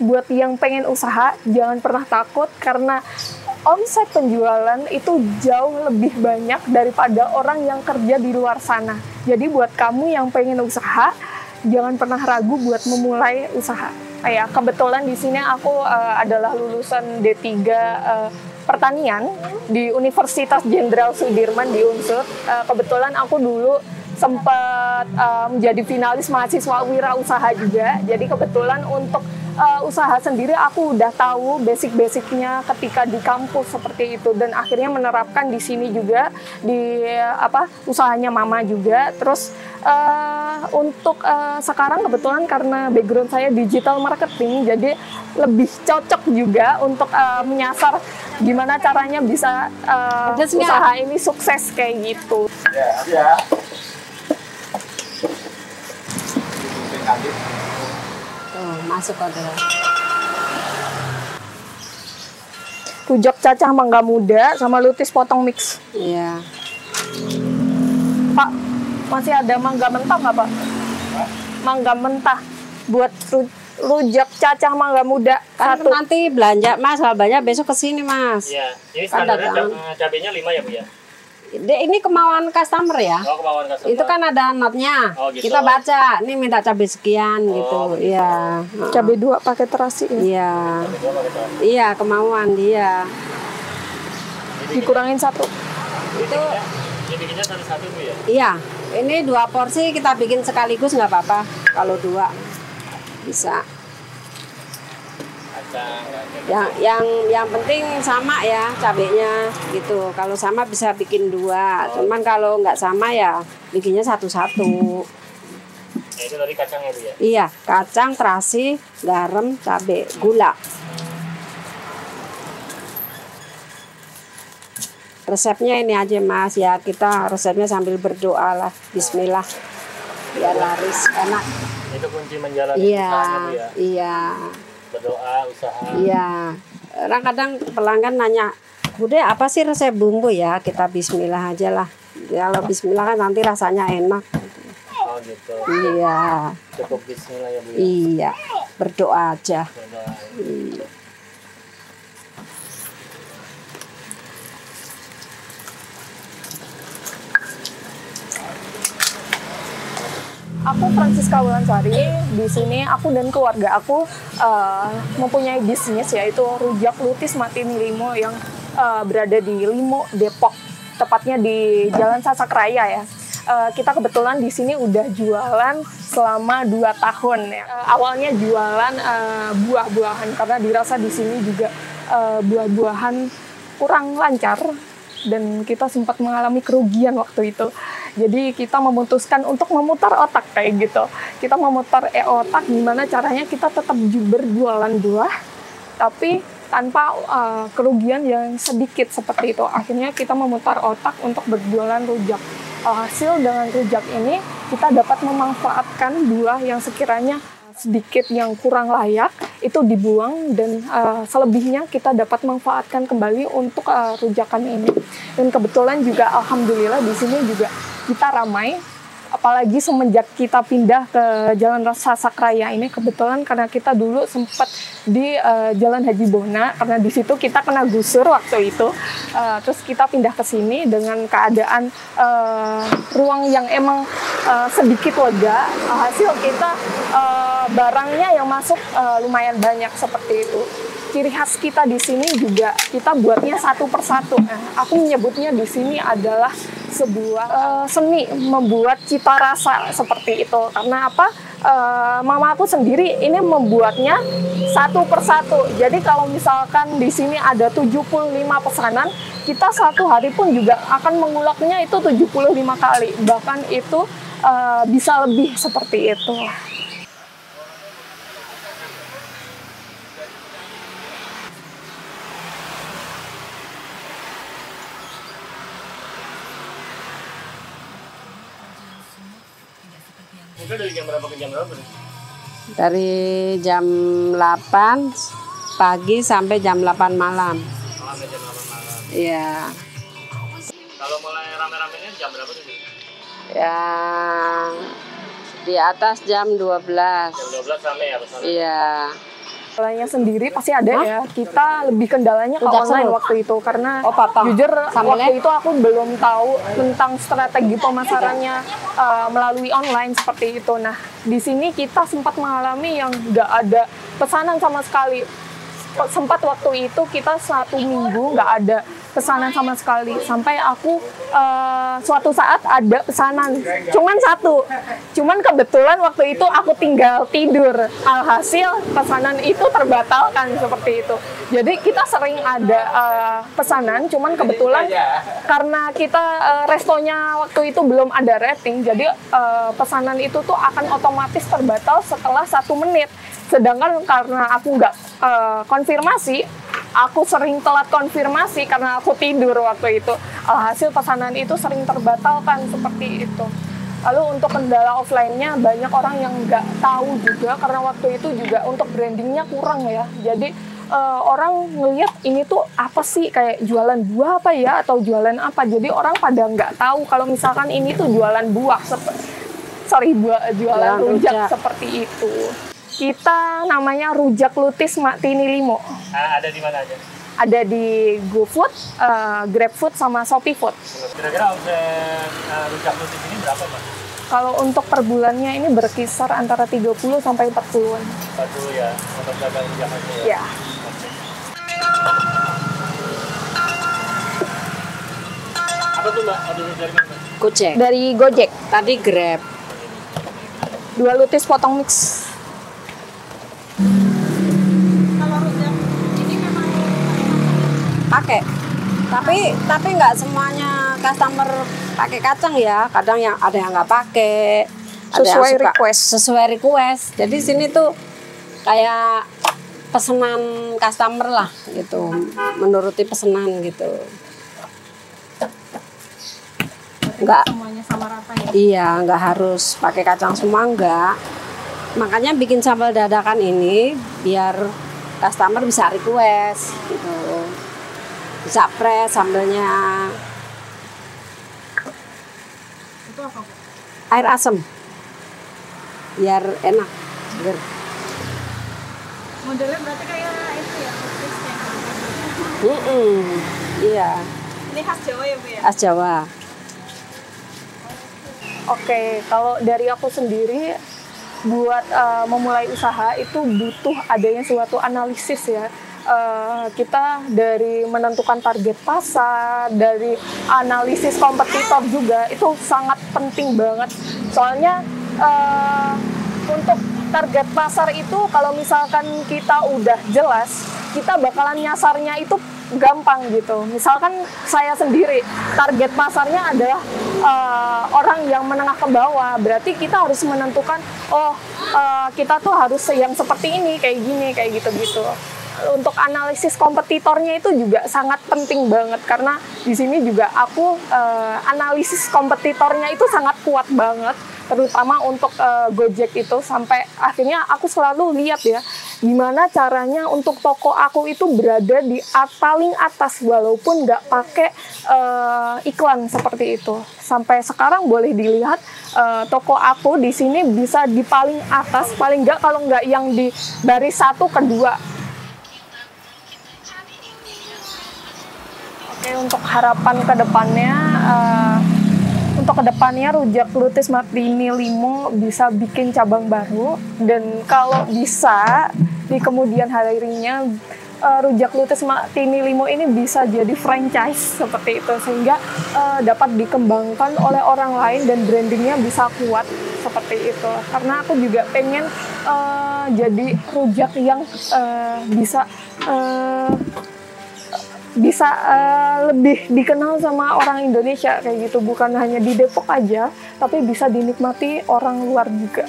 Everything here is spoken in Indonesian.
buat yang pengen usaha jangan pernah takut karena omset penjualan itu jauh lebih banyak daripada orang yang kerja di luar sana. Jadi buat kamu yang pengen usaha, jangan pernah ragu buat memulai usaha. Ya, kebetulan di sini aku adalah lulusan D3 pertanian di Universitas Jenderal Sudirman di Unsur. Kebetulan aku dulu sempat menjadi finalis mahasiswa wirausaha juga. Jadi kebetulan untuk usaha sendiri aku udah tahu basic-basicnya ketika di kampus seperti itu, dan akhirnya menerapkan di sini juga di usahanya mama juga. Terus untuk sekarang kebetulan karena background saya digital marketing, jadi lebih cocok juga untuk menyasar gimana caranya bisa usaha ini sukses kayak gitu. Ya. Masuk adalah rujak cacah mangga muda sama lutis potong mix. iya. Pak, masih ada mangga mentah nggak Pak? Mangga mentah buat rujak cacah mangga muda Kan satu. nanti belanja Mas, kalau banyak besok kesini Mas. Iya, ini Kan standarnya datang. cabenya 5 ya Bu ya? Ini kemauan customer ya. Oh, kemauan customer. Itu kan ada notnya. Oh, gitu. Kita baca, ini minta cabai sekian gitu. gitu. Iya. Cabai 2 pakai terasi ya. Iya. Iya, kemauan dia. Dikurangin 1. Itu Ini bikinnya satu-satu Bu ya? iya. Ini 2 porsi kita bikin sekaligus nggak apa-apa. Kalau 2 bisa. Yang penting sama ya cabenya gitu. Kalau sama bisa bikin 2. Cuman kalau nggak sama ya bikinnya satu-satu. Nah, itu tadi kacangnya Bu ya? Iya, kacang, terasi, garam, cabai, gula. Resepnya ini aja Mas ya, kita resepnya sambil berdoa lah, Bismillah, biar laris enak. Itu kunci menjalani Iya, usahanya Bu ya? iya, Berdoa, usaha. iya. Orang kadang pelanggan nanya, Bude apa sih resep bumbu ya? Kita Bismillah aja lah. Kalau Bismillah kan nanti rasanya enak. Oh gitu. Iya, Cukup bismillah ya Bu ya? iya, berdoa aja. Berdoa. Iya. Aku Francisca Wulansari. Di sini aku dan keluarga aku mempunyai bisnis yaitu rujak lutis Matini Limo yang berada di Limo, Depok. Tepatnya di Jalan Sasak Raya ya. Kita kebetulan di sini udah jualan selama 2 tahun ya. Awalnya jualan buah-buahan karena dirasa di sini juga buah-buahan kurang lancar dan kita sempat mengalami kerugian waktu itu. Jadi kita memutuskan untuk memutar otak kayak gitu. Kita memutar otak gimana caranya kita tetap berjualan buah tapi tanpa kerugian yang sedikit seperti itu. Akhirnya kita memutar otak untuk berjualan rujak. Hasil dengan rujak ini kita dapat memanfaatkan buah yang sekiranya sedikit yang kurang layak itu dibuang dan selebihnya kita dapat manfaatkan kembali untuk rujakan ini. Dan kebetulan juga alhamdulillah di sini juga kita ramai, apalagi semenjak kita pindah ke Jalan Sasak Raya ini. Kebetulan karena kita dulu sempat di Jalan Haji Bona, karena di situ kita kena gusur waktu itu. Terus kita pindah ke sini dengan keadaan ruang yang emang sedikit lega. Hasil kita barangnya yang masuk lumayan banyak seperti itu. Ciri khas kita di sini juga kita buatnya satu persatu. Aku menyebutnya di sini adalah sebuah seni membuat cita rasa seperti itu. Karena apa? Mama aku sendiri ini membuatnya satu persatu. Jadi kalau misalkan di sini ada 75 pesanan, kita satu hari pun juga akan mengulaknya itu 75 kali. Bahkan itu bisa lebih seperti itu. Itu dari jam berapa ke jam berapa? Dari jam 8 pagi sampai jam 8 malam. Sampai jam 8 malam. Iya. Kalau mulai rame-ramenya jam berapa tuh? Ya di atas jam 12. Jam 12 rame ya pesannya? Iya. Kendalanya sendiri pasti ada ya. Kita lebih kendalanya ke Rujak online semut. waktu itu karena Potong. jujur Sambelnya? waktu itu aku belum tahu tentang strategi pemasarannya melalui online seperti itu. Nah, di sini kita sempat mengalami yang nggak ada pesanan sama sekali. Sempat waktu itu kita 1 minggu nggak ada pesanan sama sekali, sampai aku suatu saat ada pesanan cuman 1, cuman kebetulan waktu itu aku tinggal tidur, alhasil pesanan itu terbatalkan seperti itu. Jadi kita sering ada pesanan, cuman kebetulan karena kita restonya waktu itu belum ada rating, jadi pesanan itu tuh akan otomatis terbatal setelah 1 menit. Sedangkan karena aku nggak konfirmasi, aku sering telat konfirmasi karena aku tidur waktu itu. Alhasil pesanan itu sering terbatalkan seperti itu. Lalu untuk kendala offline-nya banyak orang yang nggak tahu juga karena waktu itu juga untuk brandingnya kurang ya. Jadi orang ngelihat ini tuh apa sih, kayak jualan buah apa ya atau jualan apa. Jadi orang pada nggak tahu kalau misalkan ini tuh jualan buah, jualan rujak seperti itu. Kita namanya Rujak Lutis Mak Tini Limo. Ada di mana aja? Ada di GoFood, GrabFood, sama Shopee Food. Kira-kira omset rujak lutis ini berapa, Mbak? Kalau untuk per bulannya ini berkisar antara 30 sampai 40-an. 40 ya, untuk dagang rujak aja ya? Ya. Apa tuh, Mbak? Ada dari mana, Mbak? Gojek. Dari Gojek, Tadi Grab. 2 lutis potong mix. Pakai. Tapi nggak semuanya customer pakai kacang ya. Kadang yang ada yang nggak pakai. Ada yang Sesuai suka request. Sesuai request. Jadi sini tuh kayak pesanan customer lah gitu. Menuruti pesanan gitu. Nggak Semuanya sama rata ya? Iya, nggak harus pakai kacang semua, enggak. Makanya bikin sambal dadakan ini biar customer bisa request gitu. Bisa press sambelnya. Itu apa, Bu? Air asam. Biar enak. Seger. Modelnya berarti kayak itu ya, lutisnya. Iya, Ini khas Jawa ya, Bu ya? khas Jawa. Oke, kalau dari aku sendiri buat memulai usaha itu butuh adanya suatu analisis ya. Kita dari menentukan target pasar, dari analisis kompetitor juga itu sangat penting banget. Soalnya untuk target pasar itu kalau misalkan kita udah jelas, kita bakalan nyasarnya itu gampang gitu. Misalkan saya sendiri target pasarnya adalah orang yang menengah ke bawah, berarti kita harus menentukan kita tuh harus yang seperti ini, kayak gini, kayak gitu-gitu. Untuk analisis kompetitornya itu juga sangat penting banget karena di sini juga aku analisis kompetitornya itu sangat kuat banget, terutama untuk Gojek itu. Sampai akhirnya aku selalu lihat ya gimana caranya untuk toko aku itu berada di paling atas walaupun nggak pakai iklan seperti itu. Sampai sekarang boleh dilihat toko aku di sini bisa di paling atas, paling nggak kalau nggak yang di baris 1 ke 2. Oke, untuk harapan kedepannya Rujak Lutis Mak Tini Limo bisa bikin cabang baru, dan kalau bisa di kemudian harinya Rujak Lutis Mak Tini Limo ini bisa jadi franchise seperti itu, sehingga dapat dikembangkan oleh orang lain dan brandingnya bisa kuat seperti itu. Karena aku juga pengen jadi rujak yang bisa lebih dikenal sama orang Indonesia kayak gitu, bukan hanya di Depok aja tapi bisa dinikmati orang luar juga.